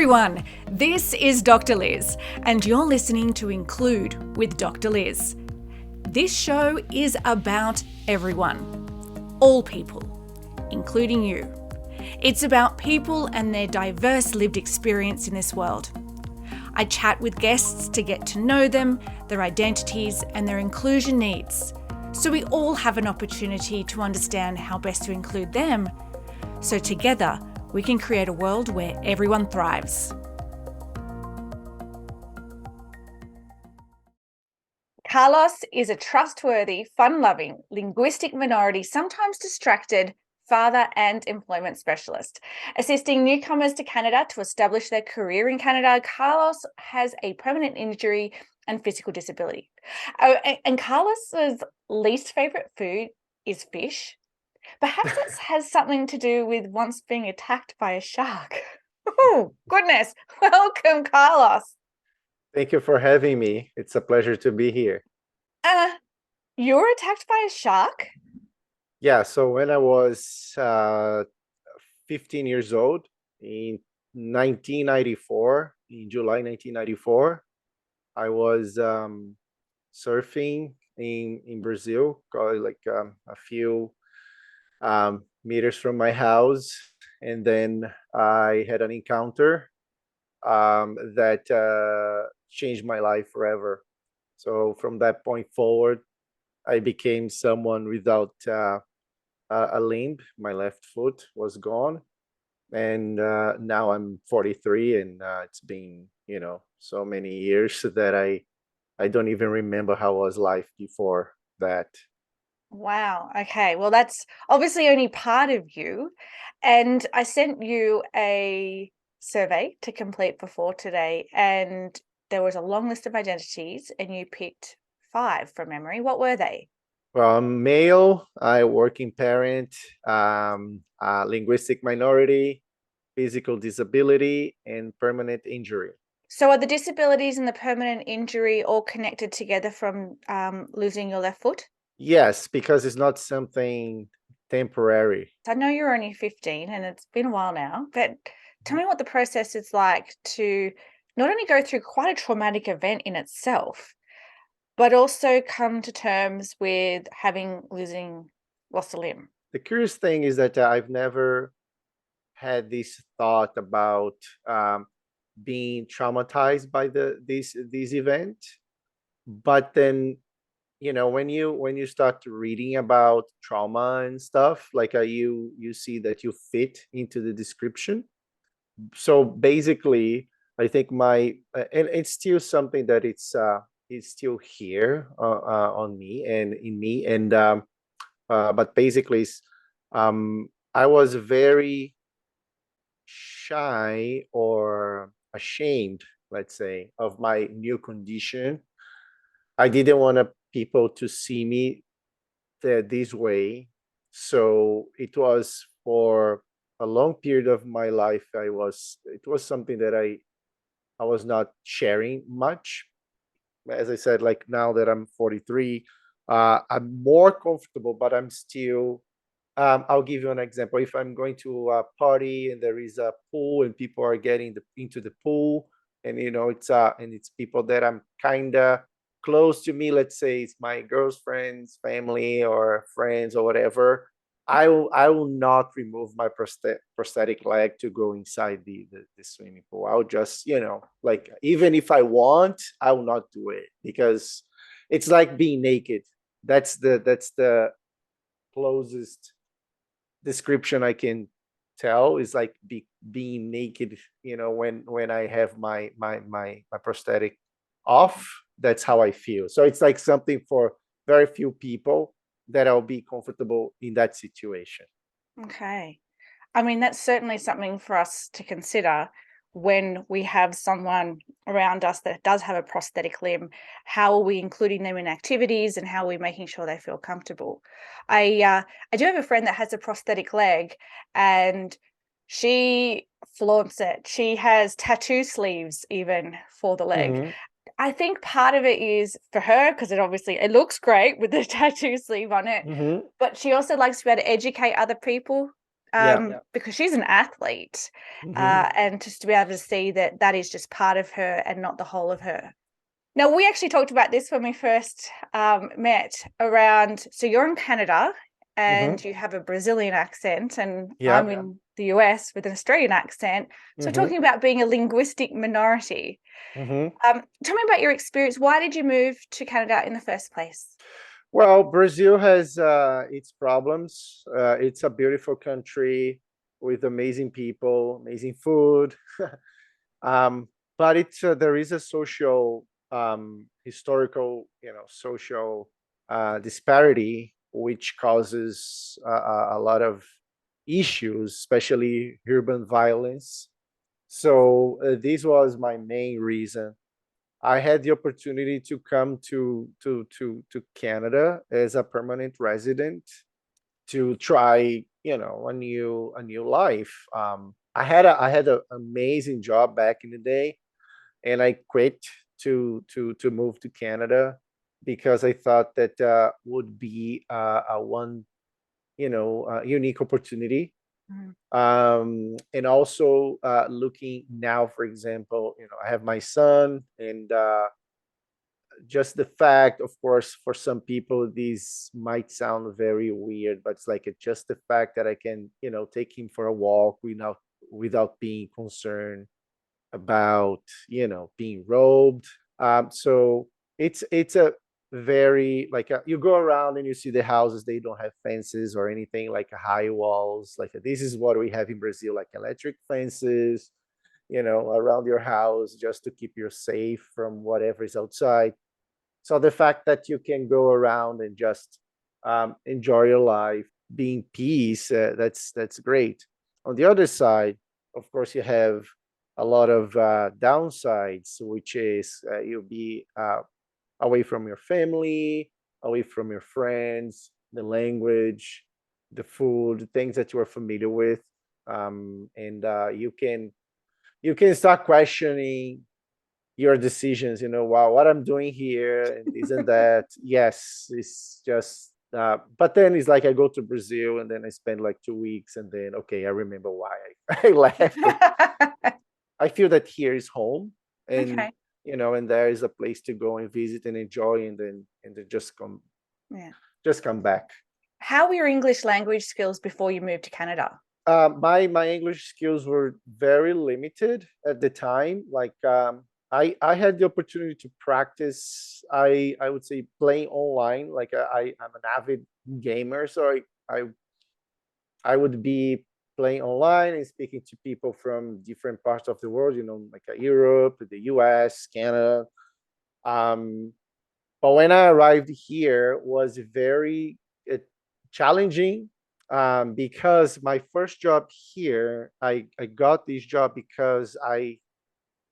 everyone, this is Dr. Liz, and you're listening to Include with Dr. Liz. This show is about everyone, all people, including you. It's about people and their diverse lived experience in this world. I chat with guests to get to know them, their identities, and their inclusion needs, so we all have an opportunity to understand how best to include them, so together we can create a world where everyone thrives. Carlos is a trustworthy, fun-loving, linguistic minority, sometimes distracted, father and employment specialist. Assisting newcomers to Canada to establish their career in Canada, Carlos has a permanent injury and physical disability. And Carlos's least favourite food is fish. Perhaps this has something to do with once being attacked by a shark. Oh, goodness. Welcome, Carlos. Thank you for having me. It's a pleasure to be here. You were attacked by a shark? Yeah, so when I was 15 years old in 1994, in July 1994, I was surfing in Brazil, probably like a few meters from my house, and then I had an encounter that changed my life forever. So from that point forward, I became someone without a limb. My left foot was gone, and now I'm 43, and it's been so many years that I don't even remember how was life before that. Wow. Okay. Well, that's obviously only part of you. And I sent you a survey to complete before today, and there was a long list of identities, and you picked 5 from memory. What were they? Well, I'm male, I working parent, linguistic minority, physical disability, and permanent injury. So are the disabilities and the permanent injury all connected together from losing your left foot? Yes, because it's not something temporary. I know you're only 15 and it's been a while now, but tell me what the process is like to not only go through quite a traumatic event in itself, but also come to terms with lost a limb. The curious thing is that I've never had this thought about being traumatized by this event, but then when you start reading about trauma and stuff, like you see that you fit into the description. So basically, I think and it's still something that it's still here on me and in me, and but basically, I was very shy or ashamed, let's say, of my new condition. I didn't want people to see me this way. So it was for a long period of my life. It was something that I was not sharing much. As I said, like now that I'm 43, I'm more comfortable, but I'm still, I'll give you an example. If I'm going to a party and there is a pool and people are getting into the pool, and it's people that I'm kind of close to me, let's say it's my girlfriend's family or friends or whatever, I will not remove my prosthetic leg to go inside the swimming pool. I'll just like, even if I want, I will not do it, because it's like being naked. That's the closest description I can tell, is like being naked. When I have my prosthetic off, that's how I feel. So it's like something for very few people that I'll be comfortable in that situation. Okay. I mean, that's certainly something for us to consider when we have someone around us that does have a prosthetic limb. How are we including them in activities, and how are we making sure they feel comfortable? I do have a friend that has a prosthetic leg, and she flaunts it. She has tattoo sleeves even for the leg. Mm-hmm. I think part of it is for her because it looks great with the tattoo sleeve on it, Mm-hmm. but she also likes to be able to educate other people because she's an athlete, Mhm. and just to be able to see that that is just part of her and not the whole of her. Now, we actually talked about this when we first met around, so you're in Canada and Mhm. you have a Brazilian accent, and I'm Yeah. in the US with an Australian accent. So Mhm. talking about being a linguistic minority, Mhm. tell me about your experience. Why did you move to Canada in the first place? Well, Brazil has its problems. It's a beautiful country with amazing people, amazing food. um, but it's there is a social, historical, social disparity, which causes a lot of issues, especially urban violence. So this was my main reason. I had the opportunity to come to Canada as a permanent resident to try, a new life. I had an amazing job back in the day, and I quit to move to Canada because I thought that would be a one, unique opportunity. Mhm. And also looking now, for example, I have my son, and just the fact, of course, for some people this might sound very weird, but it's like just the fact that I can, take him for a walk without being concerned about, being robbed. So it's a very like you go around and you see the houses, they don't have fences or anything, like high walls. Like this is what we have in Brazil, like electric fences, around your house, just to keep you safe from whatever is outside. So the fact that you can go around and just enjoy your life, being peace, that's great. On the other side, of course, you have a lot of downsides, which is you'll be away from your family, away from your friends, the language, the food, the things that you are familiar with, and you can start questioning your decisions. Wow, what I'm doing here and isn't that. Yes, it's just but then it's like I go to Brazil and then I spend like 2 weeks, and then okay, I remember why I left. I feel that here is home, and Okay. and there is a place to go and visit and enjoy, and then Yeah. just come back. How were your English language skills before you moved to Canada? My English skills were very limited at the time. Like I had the opportunity to practice. I would say playing online. Like I'm an avid gamer, so I would be playing online and speaking to people from different parts of the world. Like Europe, the U.S., Canada. Um, but when I arrived here, was very challenging, because my first job here, I got this job because I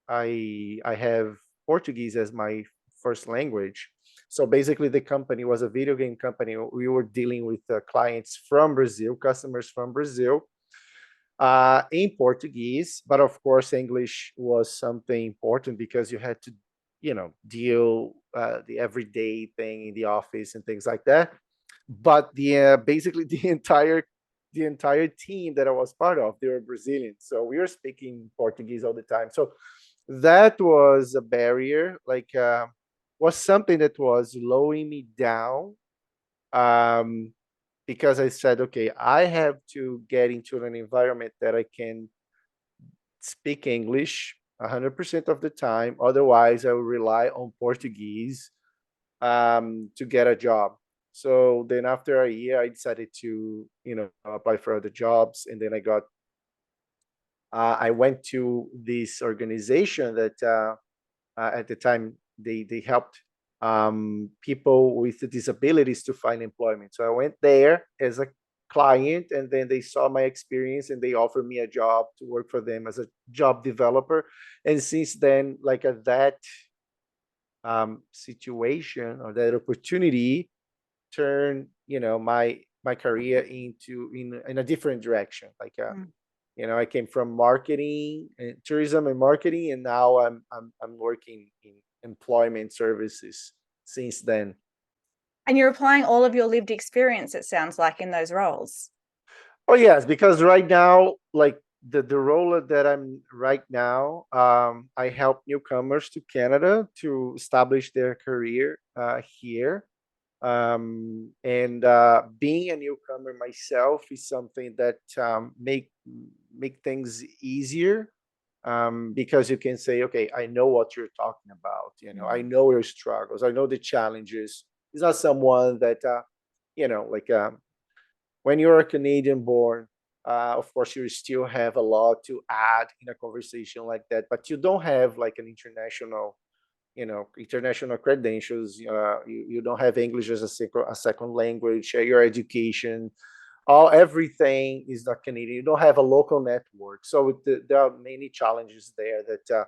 have Portuguese as my first language. So basically, the company was a video game company. We were dealing with clients from Brazil, customers from Brazil, in Portuguese. But of course, English was something important because you had to, deal the everyday thing in the office and things like that. But basically the entire team that I was part of, they were Brazilian, so we were speaking Portuguese all the time. So that was a barrier, like was something that was slowing me down, um, because I said, okay, I have to get into an environment that I can speak English 100% of the time. Otherwise, I will rely on Portuguese to get a job. So then after a year, I decided to, apply for other jobs. And then I went to this organization that at the time they helped people with disabilities to find employment. So I went there as a client, and then they saw my experience and they offered me a job to work for them as a job developer. And since then, like that situation or that opportunity turn my career in a different direction. Like Mm. I came from marketing and tourism and marketing, and now I'm working in employment services since then. And you're applying all of your lived experience, it sounds like, in those roles. Oh yes, because right now, like the role that I'm right now, I help newcomers to Canada to establish their career here. And being a newcomer myself is something that make things easier, because you can say, okay, I know what you're talking about. I Mm. know your struggles. I know the challenges. It's not someone that like when you're a Canadian born, of course, you still have a lot to add in a conversation like that, but you don't have like an international credentials. You don't have English as a second language. Your education, everything is not Canadian. You don't have a local network, so there are many challenges there. That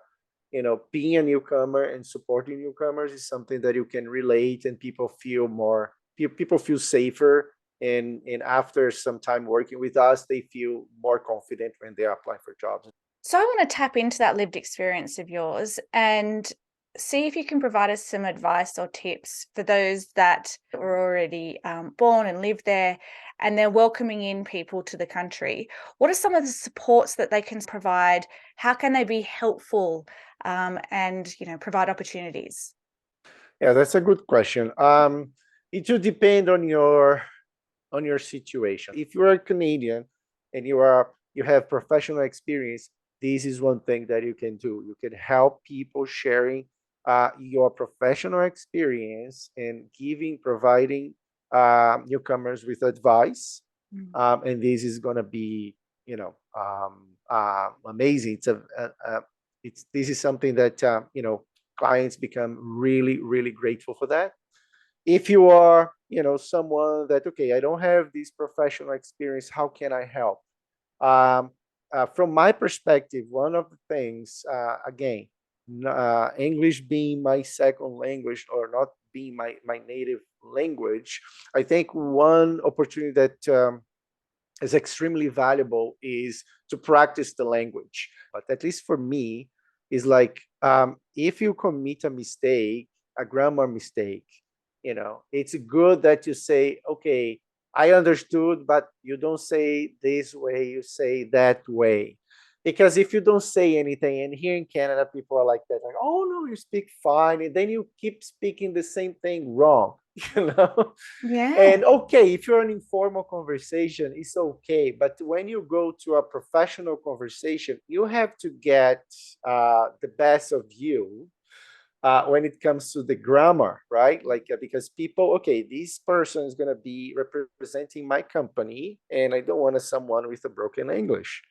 being a newcomer and supporting newcomers is something that you can relate, and people feel safer. And after some time working with us, they feel more confident when they apply for jobs. So I want to tap into that lived experience of yours and see if you can provide us some advice or tips for those that are already born and live there and they're welcoming in people to the country. What are some of the supports that they can provide? How can they be helpful and provide opportunities? Yeah, that's a good question. It will depend on your situation. If you're a Canadian and you have professional experience, this is one thing that you can do. You can help people sharing your professional experience and providing newcomers with advice. Mm. And this is going to be, amazing. This is something that clients become really, really grateful for that. If you are someone that, okay, I don't have this professional experience, how can I help? um, from my perspective, one of the things, again, English being my second language or not being my native language, I think one opportunity that is extremely valuable is to practice the language. But at least for me, is like, if you commit a mistake, a grammar mistake, it's good that you say, okay, I understood, but you don't say this way, you say that way. Because if you don't say anything, and here in Canada, people are like that, like, oh no, you speak fine, and then you keep speaking the same thing wrong, you know. Yeah. And okay, if you're an informal conversation, it's okay. But when you go to a professional conversation, you have to get the best of you when it comes to the grammar, right? Like, because people, okay, this person is going to be representing my company, and I don't want someone with a broken English,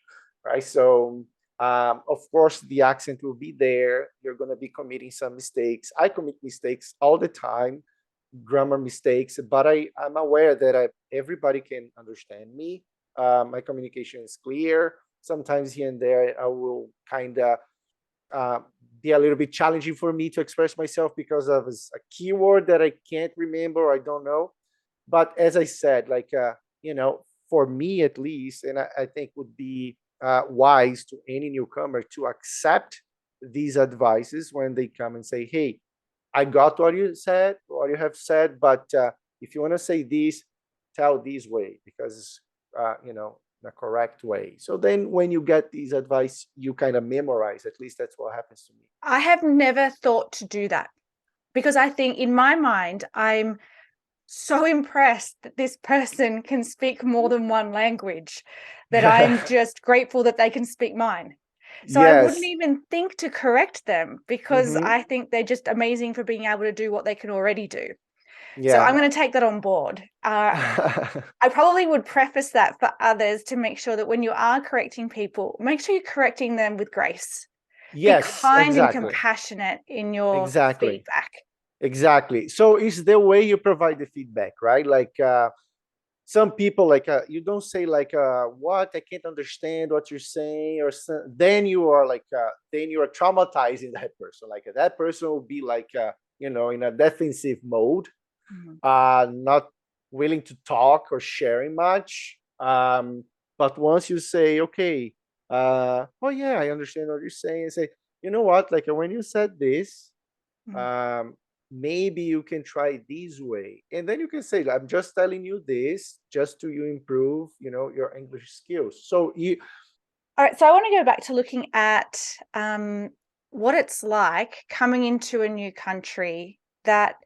right? So, of course, the accent will be there. You're going to be committing some mistakes. I commit mistakes all the time, grammar mistakes, but I'm aware that everybody can understand me. My communication is clear. Sometimes here and there, I will kind of uh, be a little bit challenging for me to express myself because of a keyword that I can't remember or I don't know. But as I said, like, for me at least, and I think would be wise to any newcomer to accept these advices when they come and say, hey, I got what you said, what you have said, but if you want to say this, tell this way, because the correct way. So then, when you get these advice, you kind of memorize. At least that's what happens to me. I have never thought to do that because I think in my mind, I'm so impressed that this person can speak more than one language that I'm just grateful that they can speak mine. So I wouldn't Yes. even think to correct them because Hmm. I think they're just amazing for being able to do what they can already do. So Yeah. I'm going to take that on board. I probably would preface that for others to make sure that when you are correcting people, make sure you're correcting them with grace. Be Yes. kind and Exactly. compassionate in your Exactly. feedback. Exactly. So it's the way you provide the feedback, right? Like, some people, like, you don't say like, what, I can't understand what you're saying, or then you are like, then you are traumatizing that person. Like, that person will be like, in a defensive mode, Mhm. not willing to talk or sharing much. But once you say, okay, oh yeah, I understand what you're saying, and say, you know what, like, when you said this, Mhm. um, maybe you can try this way. And then you can say, I'm just telling you this just to you improve, your English skills. So All right, so I want to go back to looking at what it's like coming into a new country that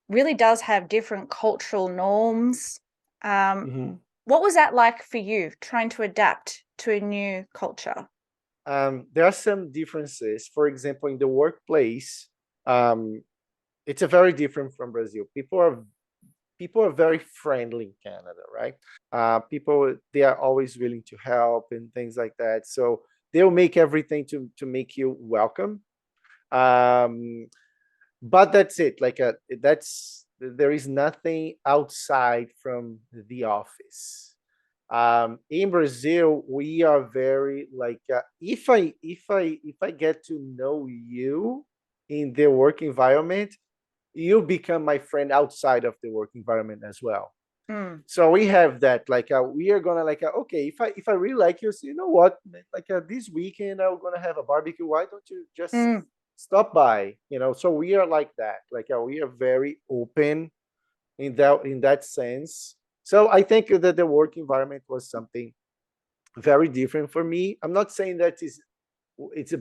really does have different cultural norms. What was that like for you, trying to adapt to a new culture? There are some differences. For example, in the workplace, it's a very different from Brazil. People are very friendly in Canada, right? People, they are always willing to help and things like that. So they'll make everything to make you welcome. But that's it. There is nothing outside from the office. In Brazil, we are very if I get to know you in the work environment, you become my friend outside of the work environment as well. So we have that, we are gonna okay, if I really like you, so you know what, this weekend I'm gonna have a barbecue, why don't you just stop by, so we are like that, we are very open in that sense. So I think that the work environment was something very different for me. I'm not saying that it's a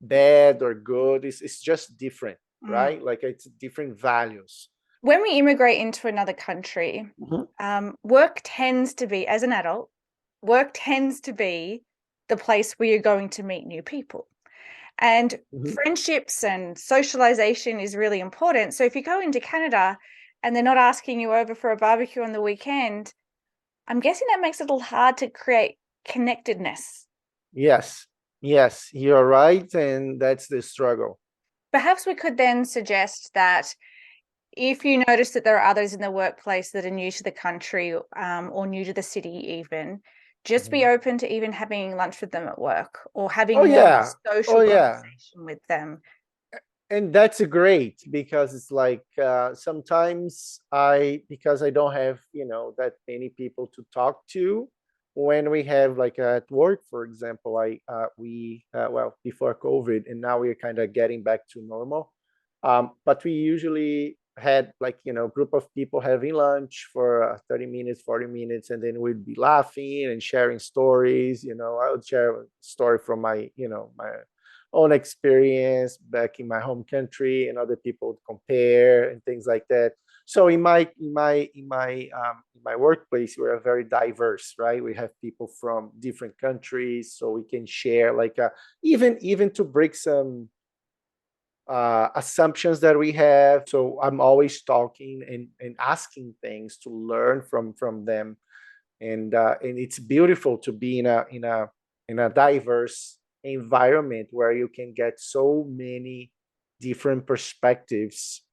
bad or good, it's just different, right? It's different values. When we immigrate into another country, work tends to be, as an adult, work tends to be the place where you're going to meet new people. And friendships and socialization is really important. So if you go into Canada and they're not asking you over for a barbecue on the weekend, I'm guessing that makes it a little hard to create connectedness. Yes, you're right. And that's the struggle. Perhaps we could then suggest that if you notice that there are others in the workplace that are new to the country or new to the city even, just be open to even having lunch with them at work or having more of a social conversation with them. And that's great, because it's sometimes because I don't have that many people to talk to when we have at work, for example. We well, before COVID, and now we're kind of getting back to normal, but we usually had group of people having lunch for 30 minutes, 40 minutes, and then we'd be laughing and sharing stories. I would share a story from my own experience back in my home country, and other people would compare and things like that. So in my workplace, we are very diverse, right? We have people from different countries, so we can share even to break some assumptions that we have. So I'm always talking and asking things to learn from them, and it's beautiful to be in a diverse environment where you can get so many different perspectives.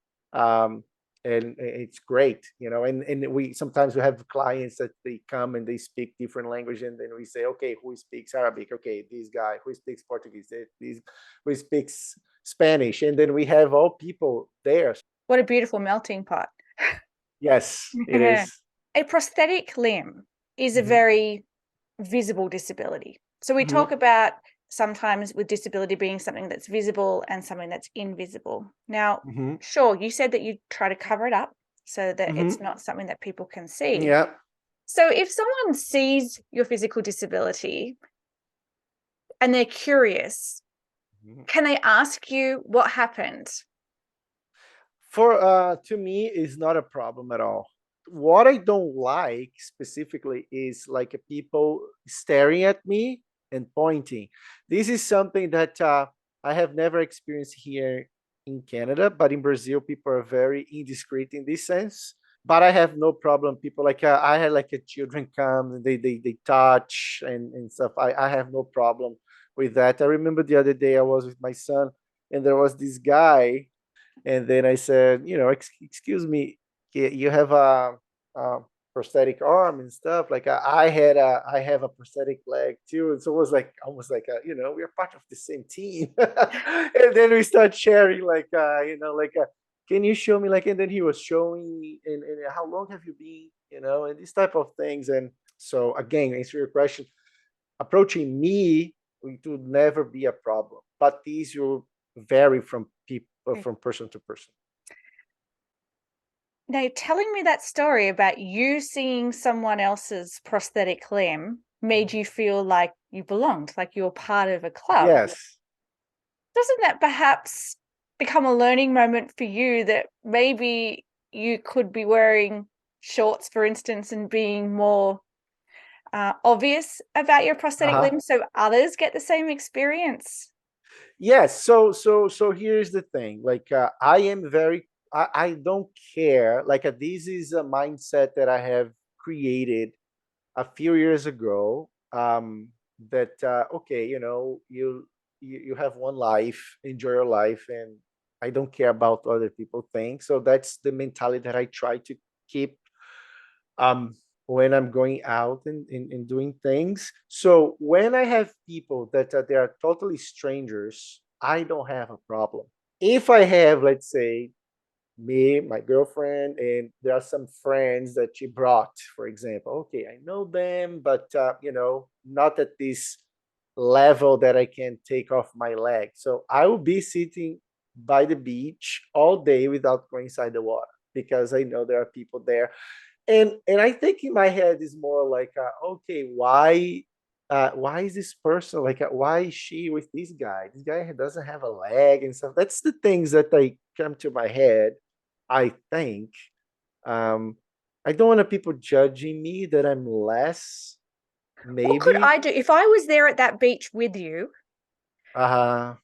And it's great, and we have clients that they come and they speak different language, and then we say, okay, who speaks Arabic? Okay, this guy. Who speaks Portuguese? This. Who speaks Spanish? And then we have all people there. What a beautiful melting pot. Yes, it is. A prosthetic limb is a very visible disability. So we talk about sometimes with disability being something that's visible and something that's invisible. Now, sure, you said that you try to cover it up so that it's not something that people can see. Yeah. So if someone sees your physical disability and they're curious, can they ask you what happened? To me, is not a problem at all. What I don't like specifically is people staring at me and pointing. This is something that I have never experienced here in Canada, but in Brazil, people are very indiscreet in this sense. But I have no problem. People I had a children come and they touch and stuff. I have no problem with that. I remember the other day I was with my son, and there was this guy, and then I said, excuse me, you have a prosthetic arm and stuff. I have a prosthetic leg too. And so it was almost we're part of the same team. And then we start sharing can you show me, and then he was showing me, and how long have you been, and these type of things. And so again, answer your question, approaching me, it would never be a problem, but these will vary from from person to person. Now, telling me that story about you seeing someone else's prosthetic limb made you feel like you belonged, like you were part of a club. Yes. Doesn't that perhaps become a learning moment for you that maybe you could be wearing shorts, for instance, and being more obvious about your prosthetic limb so others get the same experience? Yes. So here's the thing. Like I am very. I don't care. Like this is a mindset that I have created a few years ago. That okay, you have one life, enjoy your life, and I don't care about what other people think. So that's the mentality that I try to keep um when I'm going out and doing things. So when I have people that they are totally strangers, I don't have a problem. If I have, let's say, me, my girlfriend, and there are some friends that she brought, for example. Okay, I know them, but not at this level that I can take off my leg. So I will be sitting by the beach all day without going inside the water because I know there are people there. And I think in my head is more like, okay, why is this person like why is she with this guy? This guy doesn't have a leg and stuff. That's the things that I come to my head. I think um, I don't want people judging me that I'm less. What could Maybe. I do if I was there at that beach with you? Uh,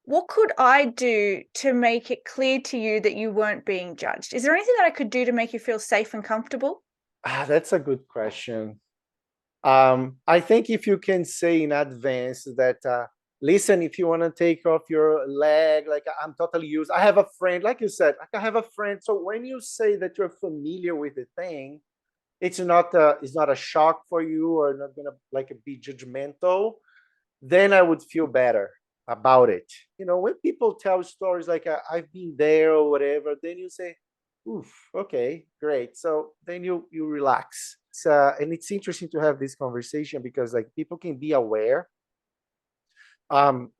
What could I do to make it clear to you that you weren't being judged? Is there anything that I could do to make you feel safe and comfortable? that's a good question. I think if you can say in advance that, listen, if you want to take off your leg, like I'm totally used. I have a friend, like you said, like I have a friend. So when you say that you're familiar with the thing, it's not a shock for you or not gonna like be judgmental. Then I would feel better about it. When people tell stories like I've been there or whatever, then you say, "Oof, okay, great." So then you relax. And it's interesting to have this conversation because like people can be aware, and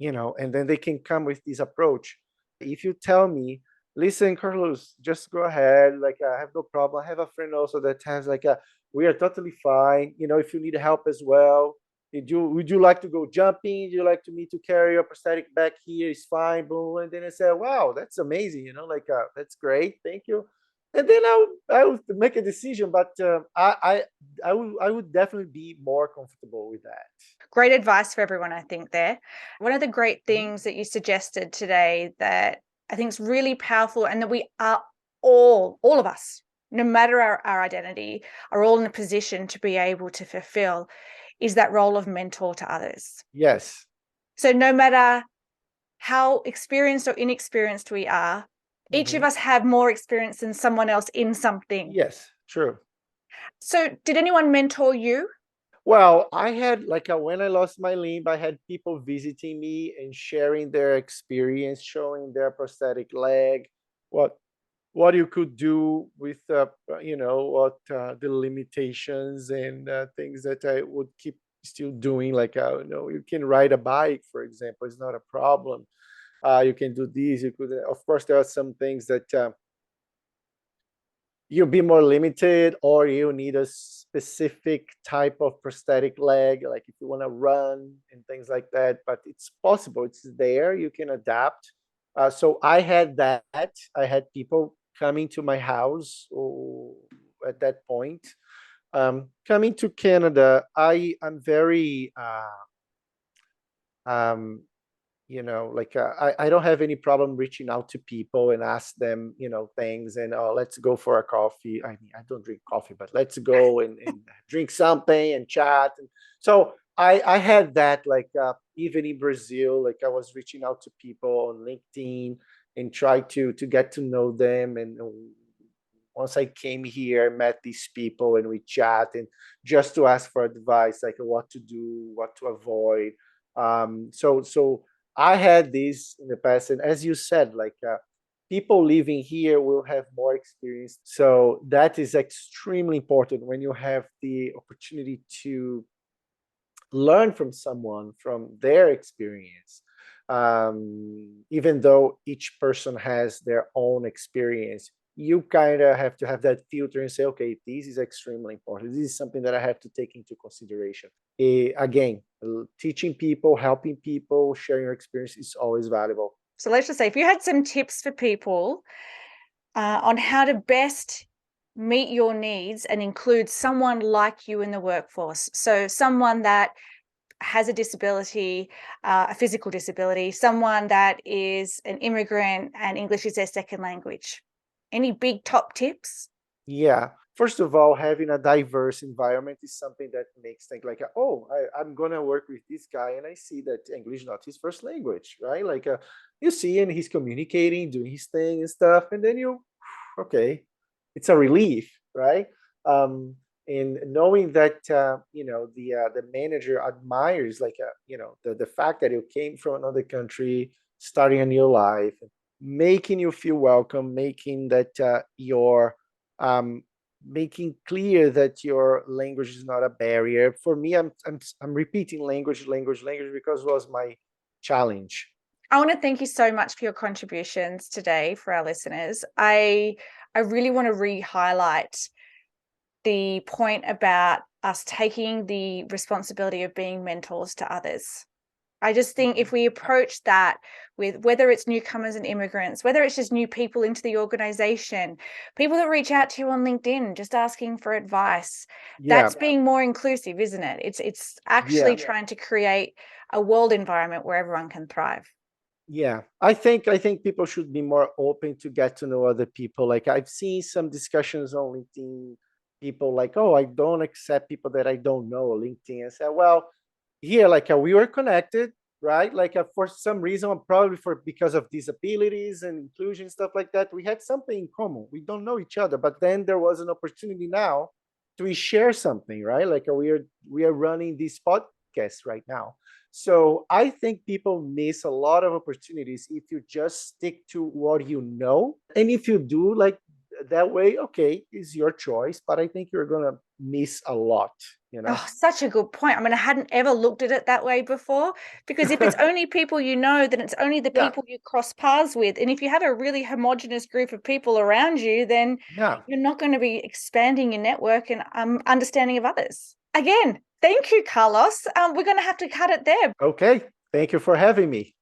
then they can come with this approach. If you tell me, listen, Carlos, just go ahead. Like I have no problem. I have a friend also that has like we are totally fine. If you need help as well, would you like to go jumping? Would you like me to carry your prosthetic back here? It's fine, boom. And then I say, wow, that's amazing. Like that's great. Thank you. And then I would make a decision, but I would definitely be more comfortable with that. Great advice for everyone, I think, there. One of the great Mhm. things that you suggested today that I think is really powerful and that we are all of us, no matter our identity, are all in a position to be able to fulfill is that role of mentor to others. Yes. So no matter how experienced or inexperienced we are, each of Mhm. us have more experience than someone else in something. Yes, true. So did anyone mentor you? Well, I had like when I lost my limb, I had people visiting me and sharing their experience, showing their prosthetic leg, what what you could do with what the limitations and things that I would keep still doing. Like you can ride a bike, for example, it's not a problem. You can do this. You could, of course, there are some things that you'll be more limited or you need a specific type of prosthetic leg like if you want to run and things like that, but it's possible, it's there, you can adapt. So I had that. I had people coming to my house at that point. Coming to Canada, I'm very um, like I don't have any problem reaching out to people and ask them things, and oh, let's go for a coffee. I mean, I don't drink coffee, but let's go and drink something and chat. And so I had that, like even in Brazil, like I was reaching out to people on LinkedIn and try to get to know them. And once I came here, I met these people and we chat and just to ask for advice, like what to do, what to avoid. So I had this in the past, and as you said, like people living here will have more experience. So that is extremely important when you have the opportunity to learn from someone from their experience. Even though each person has their own experience, you kind of have to have that filter and say, okay, this is extremely important. This is something that I have to take into consideration. Again, teaching people, helping people, sharing your experience is always valuable. So let's just say if you had some tips for people on how to best meet your needs and include someone like you in the workforce. So someone that has a disability, a physical disability, someone that is an immigrant and English is their second language. Any big top tips? Yeah. First of all, having a diverse environment is something that makes think like, oh, I'm gonna work with this guy, and I see that English is not his first language, right? Like, you see, and he's communicating, doing his thing and stuff, and then you, okay, it's a relief, right? And knowing that the manager admires like the fact that you came from another country, starting a new life, making you feel welcome, making that your making clear that your language is not a barrier. For me, I'm repeating language because it was my challenge. I want to thank you so much for your contributions today for our listeners. I really want to re-highlight the point about us taking the responsibility of being mentors to others. I just think if we approach that with whether it's newcomers and immigrants, whether it's just new people into the organization, people that reach out to you on LinkedIn just asking for advice, that's being more inclusive, isn't it? It's actually trying to create a world environment where everyone can thrive. Yeah, I think people should be more open to get to know other people. Like, I've seen some discussions on LinkedIn, people like, oh, I don't accept people that I don't know on LinkedIn. I said, well, here, like, we were connected, right? Like, for some reason, probably for because of disabilities and inclusion, stuff like that, we had something in common. We don't know each other, but then there was an opportunity now to share something, right? Like, we are running this podcast right now. So I think people miss a lot of opportunities if you just stick to what you know. And if you do like that way, okay, it's your choice. But I think you're gonna miss a lot, you know? Oh, such a good point. I mean, I hadn't ever looked at it that way before, because if it's only people you know, then it's only the Yeah, people you cross paths with. And if you have a really homogenous group of people around you, then yeah. you're not going to be expanding your network and understanding of others. Again, thank you, Carlos. We're going to have to cut it there. Okay. Thank you for having me.